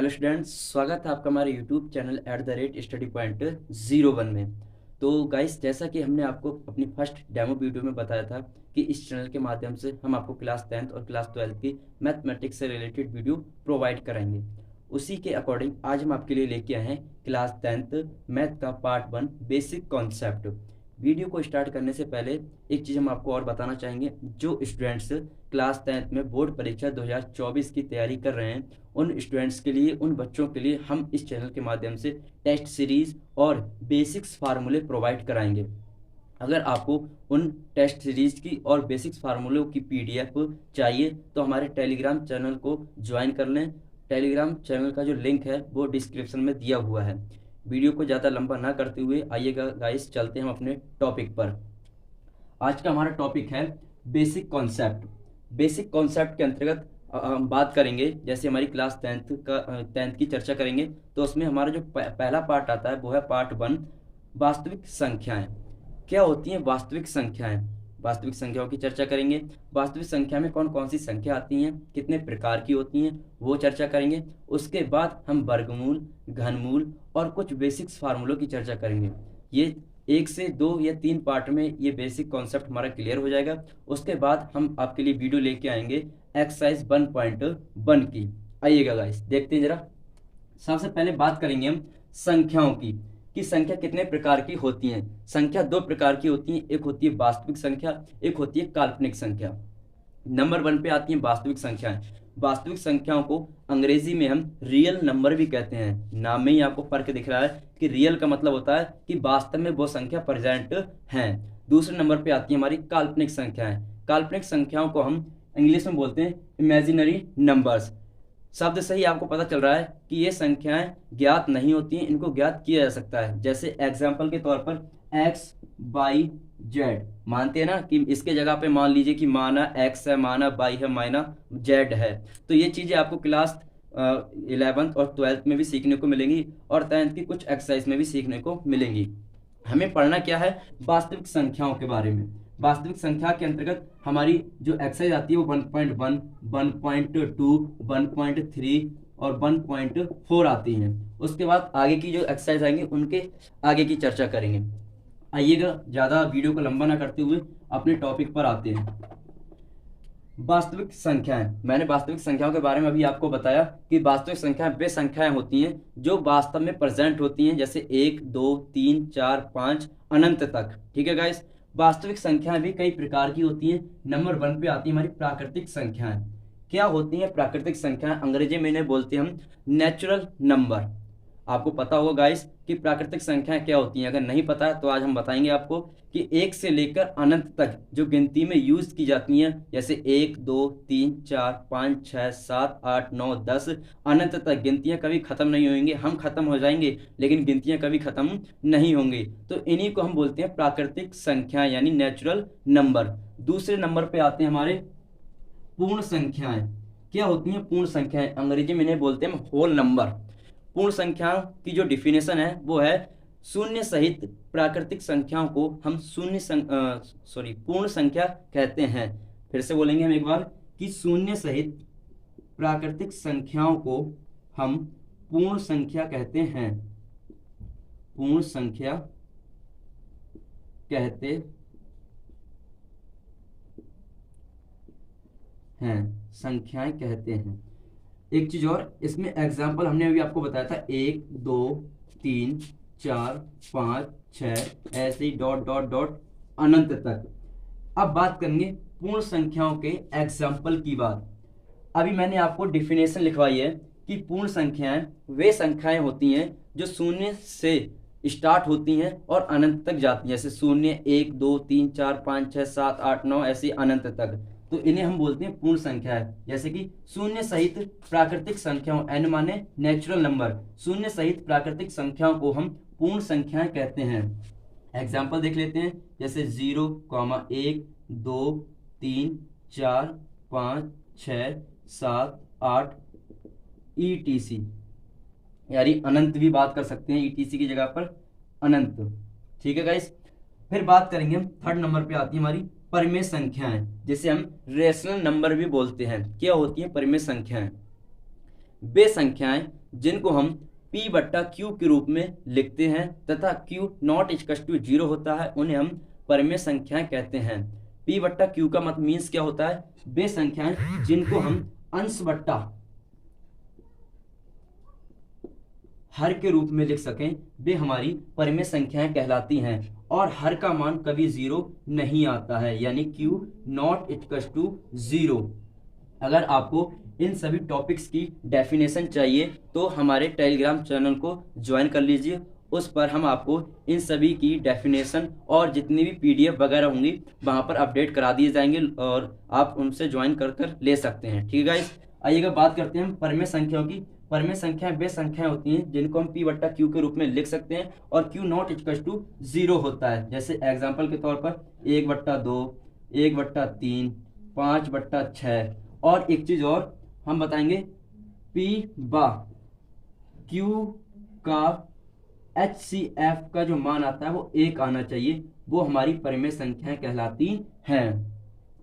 Hello students, स्वागत है आपका हमारे यूट्यूब चैनल @StudyPoint01 में। तो गाइस, जैसा कि हमने आपको अपनी फर्स्ट डेमो वीडियो में बताया था कि इस चैनल के माध्यम से हम आपको क्लास 10th और क्लास 12th की मैथमेटिक्स से रिलेटेड वीडियो प्रोवाइड कराएंगे। उसी के अकॉर्डिंग आज हम आपके लिए लेके आए हैं क्लास 10th मैथ का पार्ट 1 बेसिक कॉन्सेप्ट। वीडियो को स्टार्ट करने से पहले एक चीज़ हम आपको और बताना चाहेंगे। जो स्टूडेंट्स क्लास 10th में बोर्ड परीक्षा 2024 की तैयारी कर रहे हैं, उन स्टूडेंट्स के लिए, उन बच्चों के लिए हम इस चैनल के माध्यम से टेस्ट सीरीज और बेसिक्स फार्मूले प्रोवाइड कराएंगे। अगर आपको उन टेस्ट सीरीज की और बेसिक्स फार्मूलों की पीडीएफ चाहिए तो हमारे टेलीग्राम चैनल को ज्वाइन कर लें। टेलीग्राम चैनल का जो लिंक है वो डिस्क्रिप्शन में दिया हुआ है। वीडियो को ज़्यादा लंबा ना करते हुए आइएगा गाइस, चलते हैं हम अपने टॉपिक पर। आज का हमारा टॉपिक है बेसिक कॉन्सेप्ट। बेसिक कॉन्सेप्ट के अंतर्गत हम बात करेंगे, जैसे हमारी क्लास 10th की चर्चा करेंगे तो उसमें हमारा जो पहला पार्ट आता है वो है पार्ट 1 वास्तविक संख्याएं। क्या होती हैं वास्तविक संख्याएं? वास्तविक संख्याओं की चर्चा करेंगे। वास्तविक संख्या में कौन कौन सी संख्या आती हैं, कितने प्रकार की होती हैं, वो चर्चा करेंगे। उसके बाद हम वर्गमूल, घनमूल और कुछ बेसिक्स फार्मूलों की चर्चा करेंगे। ये 1 से 2 या 3 पार्ट में ये बेसिक कॉन्सेप्ट हमारा क्लियर हो जाएगा। उसके बाद हम आपके लिए वीडियो लेके आएंगे एक्सरसाइज 1.1 की। आइएगा गाइस, देखते हैं जरा। सबसे पहले बात करेंगे हम संख्याओं की कि संख्या कितने प्रकार की होती हैं। संख्या 2 प्रकार की होती हैं, एक होती है वास्तविक संख्या, एक होती है काल्पनिक संख्या। नंबर 1 पे आती हैं वास्तविक संख्याएं। वास्तविक संख्याओं को अंग्रेजी में हम रियल नंबर भी कहते हैं। नाम में ही आपको फर्क दिख रहा है कि रियल का मतलब होता है कि वास्तव में वो संख्या प्रेजेंट है। दूसरे नंबर पे आती है हमारी काल्पनिक संख्याएं। काल्पनिक संख्याओं को हम इंग्लिश में बोलते हैं इमेजिनरी नंबर्स। शब्द से ही आपको पता चल रहा है कि ये संख्याएं ज्ञात नहीं होती हैं, इनको ज्ञात किया जा सकता है। जैसे एग्जाम्पल के तौर पर एक्स, वाई, जेड। मानते हैं ना कि इसके जगह पे मान लीजिए कि माना एक्स है, माना वाई है, माना जेड है। तो ये चीज़ें आपको क्लास 11th और 12th में भी सीखने को मिलेंगी और 10th की कुछ एक्सरसाइज में भी सीखने को मिलेंगी। हमें पढ़ना क्या है? वास्तविक संख्याओं के बारे में। वास्तविक संख्या के अंतर्गत हमारी जो एक्सरसाइज आती है वो 1.1, 1.2, 1.3 और 1.4 आती हैं। उसके बाद आगे की जो एक्सरसाइज आएंगे उनके आगे की चर्चा करेंगे। आइएगा, ज़्यादा वीडियो को लंबा ना करते हुए अपने टॉपिक पर आते हैं। वास्तविक संख्याएं। मैंने वास्तविक संख्याओं के बारे में अभी आपको बताया कि वास्तविक संख्याएं वे संख्याएं होती हैं जो वास्तव में प्रेजेंट होती हैं, जैसे 1, 2, 3, 4, 5 अनंत तक। ठीक है गाइस। वास्तविक संख्याएं भी कई प्रकार की होती हैं। नंबर 1 पे आती है हमारी प्राकृतिक संख्याएं। क्या होती हैं प्राकृतिक संख्याएं? अंग्रेजी में इन्हें बोलते हैं हम नेचुरल नंबर। आपको पता होगा गाइस कि प्राकृतिक संख्याएं क्या होती हैं। अगर नहीं पता है तो आज हम बताएंगे आपको कि 1 से लेकर अनंत तक जो गिनती में यूज की जाती हैं, जैसे 1, 2, 3, 4, 5, 6, 7, 8, 9, 10 अनंत तक गिनतियां कभी खत्म नहीं होंगी। हम खत्म हो जाएंगे लेकिन गिनतियां कभी खत्म नहीं होंगी। तो इन्हीं को हम बोलते हैं प्राकृतिक संख्याएं यानी नेचुरल नंबर। दूसरे नंबर पे आते हैं हमारे पूर्ण संख्याएं। क्या होती हैं पूर्ण संख्याएं? अंग्रेजी में इन्हें बोलते हैं होल नंबर। पूर्ण संख्याओं की जो डिफिनेशन है वो है शून्य सहित प्राकृतिक संख्याओं को हम पूर्ण संख्या कहते हैं। फिर से बोलेंगे हम एक बार कि शून्य सहित प्राकृतिक संख्याओं को हम पूर्ण संख्या कहते हैं। पूर्ण संख्या कहते हैं, संख्याएं कहते हैं। एक चीज और, इसमें एग्जाम्पल हमने अभी आपको बताया था 1, 2, 3, 4, 5, 6 ऐसे ही डॉट डॉट डॉट अनंत तक। अब बात करेंगे पूर्ण संख्याओं के एग्जाम्पल की बात। अभी मैंने आपको डिफिनेशन लिखवाई है कि पूर्ण संख्याएं वे संख्याएं होती हैं जो शून्य से स्टार्ट होती हैं और अनंत तक जाती हैं, जैसे 0, 1, 2, 3, 4, 5, 6, 7, 8, 9 ऐसे अनंत तक। तो इन्हें हम बोलते हैं पूर्ण संख्या है। जैसे कि शून्य सहित प्राकृतिक संख्याओं, n माने नेचुरल नंबर, शून्य सहित प्राकृतिक संख्याओं को हम पूर्ण संख्याएं कहते हैं। एग्जाम्पल देख लेते हैं, जैसे 0, 1, 2, 3, 4, 5, 6, 7, 8 ETC, यानी अनंत भी बात कर सकते हैं, ETC की जगह पर अनंत। ठीक है गाइस। फिर बात करेंगे हम थर्ड नंबर पे आती है हमारी परिमेय संख्याएं, जिसे हम रेशनल नंबर भी बोलते हैं। क्या होती है परिमेय संख्याएं? वे संख्याएं जिनको हम p बट्टा q के रूप में लिखते हैं तथा q नॉट इक्वल टू 0 होता है, उन्हें हम परिमेय संख्याएं कहते हैं। p बट्टा q का मतलब मीन्स क्या होता है? वे संख्याएं जिनको हम अंश बट्टा हर के रूप में लिख सकें वे हमारी परिमेय संख्याएं कहलाती हैं। और हर का मान कभी 0 नहीं आता है, यानी q नॉट इक्वल टू 0। अगर आपको इन सभी टॉपिक्स की डेफिनेशन चाहिए तो हमारे टेलीग्राम चैनल को ज्वाइन कर लीजिए। उस पर हम आपको इन सभी की डेफिनेशन और जितनी भी PDF वगैरह होंगी वहाँ पर अपडेट करा दिए जाएंगे और आप उनसे ज्वाइन कर ले सकते हैं। ठीक है गाइस, आइएगा बात करते हैं हम परिमेय संख्याओं की। परिमेय संख्याएं वे संख्याएं होती हैं जिनको हम p बट्टा q के रूप में लिख सकते हैं और q नॉट इक्वल टू 0 होता है। जैसे एग्जाम्पल के तौर पर 1/2, 1/3, 5/6। और एक चीज और हम बताएंगे, p बा q का HCF का जो मान आता है वो 1 आना चाहिए, वो हमारी परिमेय संख्याएं कहलाती हैं।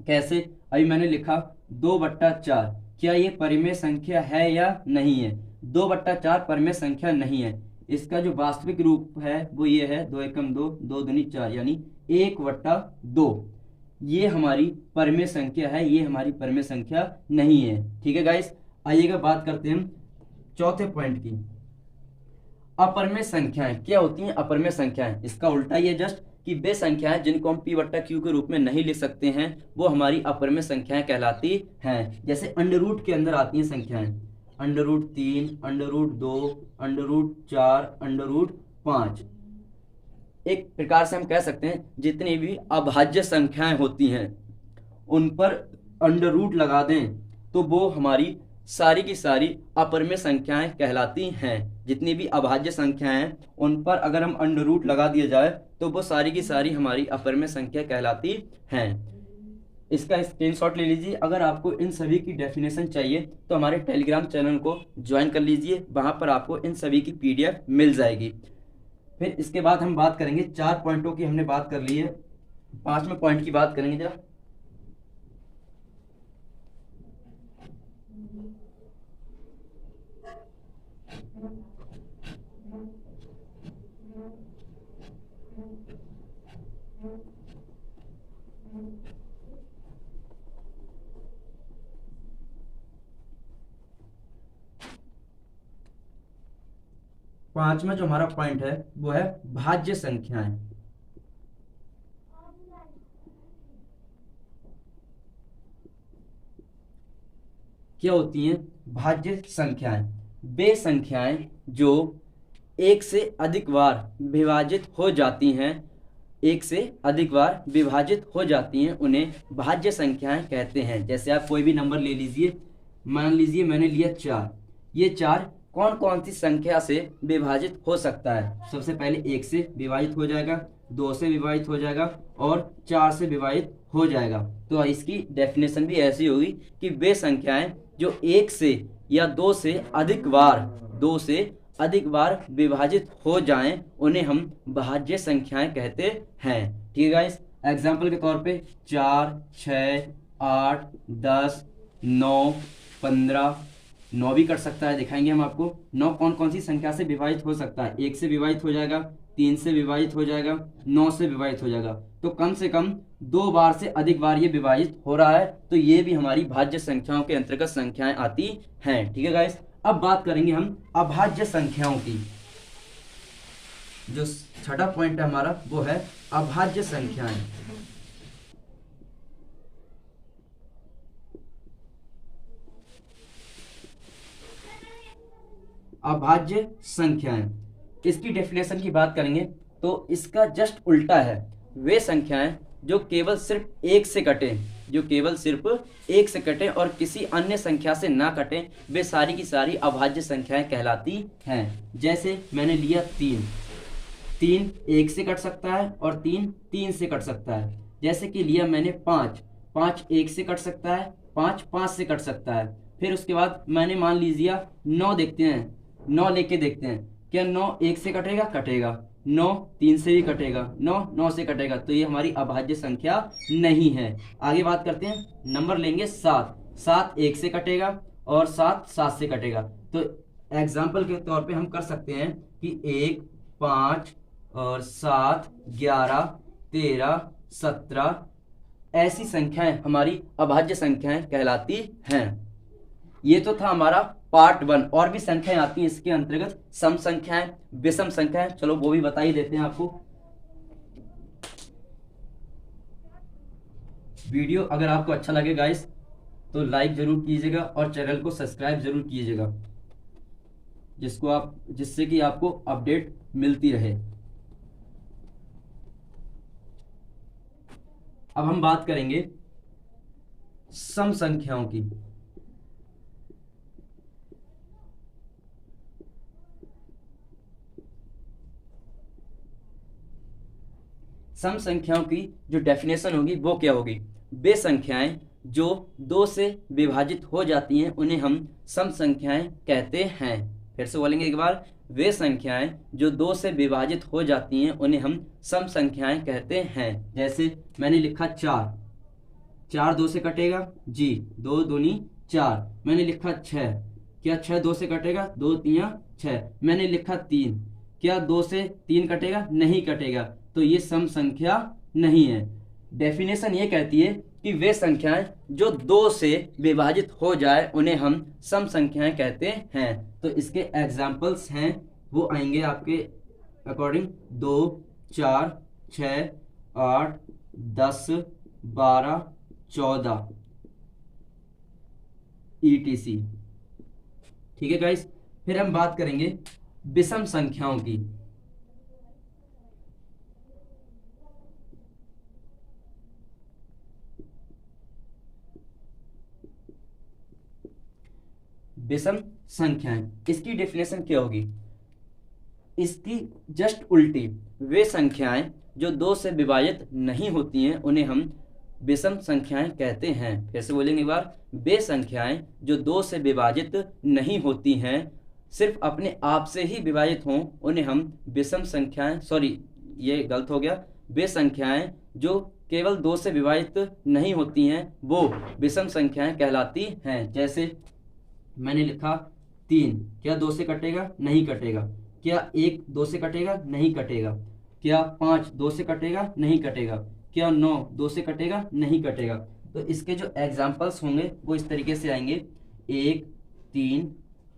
कैसे? अभी मैंने लिखा 2/4, क्या ये परिमेय संख्या है या नहीं है? 2/4 परिमेय संख्या नहीं है। इसका जो वास्तविक रूप है वो ये है 2 एकम 2, 2 दूनी 4, यानी 1/2। ये हमारी परिमेय संख्या है, ये हमारी परिमेय संख्या नहीं है। ठीक है गाइस, आइएगा बात करते हैं हम चौथे पॉइंट की। अपरिमेय संख्याएं क्या होती हैं? अपरिमेय संख्याएं इसका उल्टा ही है जस्ट, कि वे संख्याएं जिनको हम p बट्टा q के रूप में नहीं लिख सकते हैं वो हमारी अपरिमेय संख्याएं कहलाती हैं। जैसे अंडर रूट के अंदर आती हैं संख्याएं, √3, √2, √4, √5। एक प्रकार से हम कह सकते हैं जितनी भी अभाज्य संख्याएं होती हैं उन पर अंडर रूट लगा दें तो वो हमारी सारी की सारी अपरिमेय संख्याएं कहलाती हैं। जितनी भी अभाज्य संख्याएं हैं उन पर अगर हम अंडर रूट लगा दिया जाए तो वो सारी की सारी हमारी अपरिमेय संख्या कहलाती हैं। इसका स्क्रीनशॉट ले लीजिए। अगर आपको इन सभी की डेफिनेशन चाहिए तो हमारे टेलीग्राम चैनल को ज्वाइन कर लीजिए, वहां पर आपको इन सभी की PDF मिल जाएगी। फिर इसके बाद हम बात करेंगे 4 पॉइंटों की, हमने बात कर ली है, 5वें पॉइंट की बात करेंगे जरा। पांचवा जो हमारा पॉइंट है वो है भाज्य संख्याएं। क्या होती हैं भाज्य संख्याएं? वे संख्याएं जो एक से अधिक बार विभाजित हो जाती हैं, एक से अधिक बार विभाजित हो जाती हैं, उन्हें भाज्य संख्याएं कहते हैं। जैसे आप कोई भी नंबर ले लीजिए, मान लीजिए मैंने लिया 4। ये 4 कौन कौन सी संख्या से विभाजित हो सकता है? सबसे पहले 1 से विभाजित हो जाएगा, 2 से विभाजित हो जाएगा और 4 से विभाजित हो जाएगा। तो इसकी डेफिनेशन भी ऐसी होगी कि वे संख्याएं जो 1 से या 2 से अधिक बार विभाजित हो जाएं उन्हें हम भाज्य संख्याएं कहते हैं। ठीक है गाइस, एग्जाम्पल के तौर पे 4, 6, 8, 10, 9, 15, 9 भी कर सकता है, दिखाएंगे हम आपको। 9 कौन कौन सी संख्या से विभाजित हो सकता है? 1 से विभाजित हो जाएगा, 3 से विभाजित हो जाएगा, 9 से विभाजित हो जाएगा। तो कम से कम 2 बार से अधिक बार ये विभाजित हो रहा है, तो ये भी हमारी भाज्य संख्याओं के अंतर्गत संख्याएं आती हैं। ठीक है गाइस, अब बात करेंगे हम अभाज्य संख्याओं की। जो छठा पॉइंट है हमारा वो है अभाज्य संख्याएं। अभाज्य संख्याएं, इसकी डेफिनेशन की बात करेंगे तो इसका जस्ट उल्टा है। वे संख्याएं जो केवल सिर्फ 1 से कटें, जो केवल सिर्फ 1 से कटें और किसी अन्य संख्या से ना कटें, वे सारी की सारी अभाज्य संख्याएं कहलाती हैं। जैसे मैंने लिया 3, 3 1 से कट सकता है और 3 3 से कट सकता है। जैसे कि लिया मैंने 5, 5 1 से कट सकता है, 5 5 से कट सकता है। फिर उसके बाद मैंने मान लीजिए 9, देखते हैं 9 लेके देखते हैं, क्या 9 1 से कटेगा? कटेगा। 9 3 से भी कटेगा, 9 9 से कटेगा। तो ये हमारी अभाज्य संख्या नहीं है। आगे बात करते हैं, नंबर लेंगे 7, 7 1 से कटेगा और 7 7 से कटेगा। तो एग्जाम्पल के तौर पे हम कर सकते हैं कि 1, 5 और 7, 11, 13, 17 ऐसी संख्याएं हमारी अभाज्य संख्याएं कहलाती हैं। ये तो था हमारा पार्ट 1। और भी संख्याएं आती हैं इसके अंतर्गत, सम संख्याएं, विषम संख्याएं, चलो वो भी बता ही देते हैं आपको। वीडियो अगर आपको अच्छा लगे गाइस तो लाइक जरूर कीजिएगा और चैनल को सब्सक्राइब जरूर कीजिएगा, जिससे कि आपको अपडेट मिलती रहे। अब हम बात करेंगे सम संख्याओं की। सम संख्याओं की जो डेफिनेशन होगी वो क्या होगी? वे संख्याएं जो 2 से विभाजित हो जाती हैं उन्हें हम सम संख्याएं कहते हैं। फिर से बोलेंगे एक बार, वे संख्याएं जो 2 से विभाजित हो जाती हैं उन्हें हम सम संख्याएं कहते हैं। जैसे मैंने लिखा 4, 4 2 से कटेगा जी, 2 दूनी 4। मैंने लिखा 6, क्या 6 2 से कटेगा? 2 3 6। मैंने लिखा 3, क्या 2 से 3 कटेगा? नहीं कटेगा, तो ये सम संख्या नहीं है। डेफिनेशन ये कहती है कि वे संख्याएं जो 2 से विभाजित हो जाए उन्हें हम सम संख्याएं कहते हैं। तो इसके एग्जाम्पल्स हैं, वो आएंगे आपके अकॉर्डिंग 2, 4, 6, 8, 10, 12, 14 ETC। ठीक है गाइस, फिर हम बात करेंगे विषम संख्याओं की। विषम संख्याएं, इसकी डेफिनेशन क्या होगी? इसकी जस्ट उल्टी, वे संख्याएं जो 2 से विभाजित नहीं होती हैं उन्हें हम विषम संख्याएं कहते हैं। फिर से बोलेंगे एक बार, वे संख्याएं जो 2 से विभाजित नहीं होती हैं, सिर्फ अपने आप से ही विभाजित हों, उन्हें हम विषम संख्याएं, सॉरी ये गलत हो गया, वे संख्याएं जो केवल 2 से विभाजित नहीं होती हैं वो विषम संख्याएं कहलाती हैं। जैसे मैंने लिखा 3, क्या 2 से कटेगा? नहीं कटेगा। क्या 1 2 से कटेगा? नहीं कटेगा। क्या 5 2 से कटेगा? नहीं कटेगा। क्या 9 2 से कटेगा? नहीं कटेगा। तो इसके जो एग्जाम्पल्स होंगे वो इस तरीके से आएंगे, 1, 3,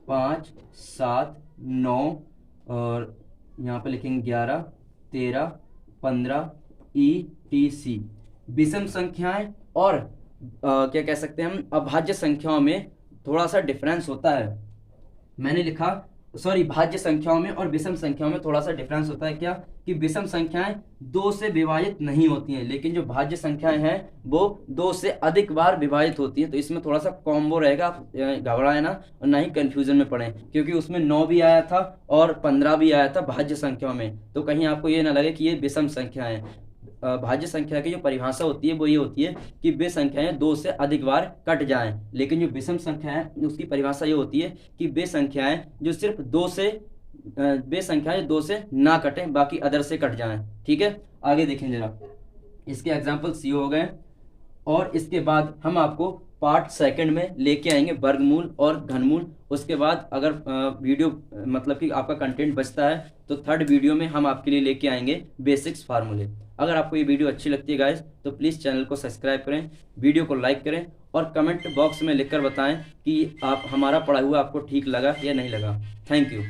5, 7, 9 और यहाँ पर लिखेंगे 11, 13, 15 ETC। विषम संख्याएं और क्या कह सकते हैं हम, अभाज्य संख्याओं में थोड़ा सा डिफरेंस होता है। मैंने लिखा, सॉरी, भाज्य संख्याओं में और विषम संख्याओं में थोड़ा सा डिफरेंस होता है। क्या कि विषम संख्याएं 2 से विभाजित नहीं होती हैं, लेकिन जो भाज्य संख्याएं हैं वो 2 से अधिक बार विभाजित होती हैं। तो इसमें थोड़ा सा कॉम्बो रहेगा, घबराए ना और ना ही कंफ्यूजन में पड़े, क्योंकि उसमें 9 भी आया था और 15 भी आया था भाज्य संख्याओं में। तो कहीं आपको ये ना लगे कि ये विषम संख्या है। भाज्य संख्या की जो परिभाषा होती है वो ये होती है कि वे संख्याएं 2 से अधिक बार कट जाएं, लेकिन जो विषम संख्या है उसकी परिभाषा ये होती है कि वे संख्याएं जो सिर्फ 2 से वे संख्याएं 2 से ना कटें, बाकी अदर से कट जाएं। ठीक है, आगे देखें जरा, इसके एग्जाम्पल्स ये हो गए। और इसके बाद हम आपको पार्ट 2 में लेके आएंगे वर्गमूल और घनमूल। उसके बाद अगर वीडियो मतलब कि आपका कंटेंट बचता है तो 3rd वीडियो में हम आपके लिए लेके आएंगे बेसिक्स फार्मूले। अगर आपको ये वीडियो अच्छी लगती है गाइस तो प्लीज़ चैनल को सब्सक्राइब करें, वीडियो को लाइक करें और कमेंट बॉक्स में लिखकर बताएं कि आप हमारा पढ़ा हुआ आपको ठीक लगा या नहीं लगा। Thank you.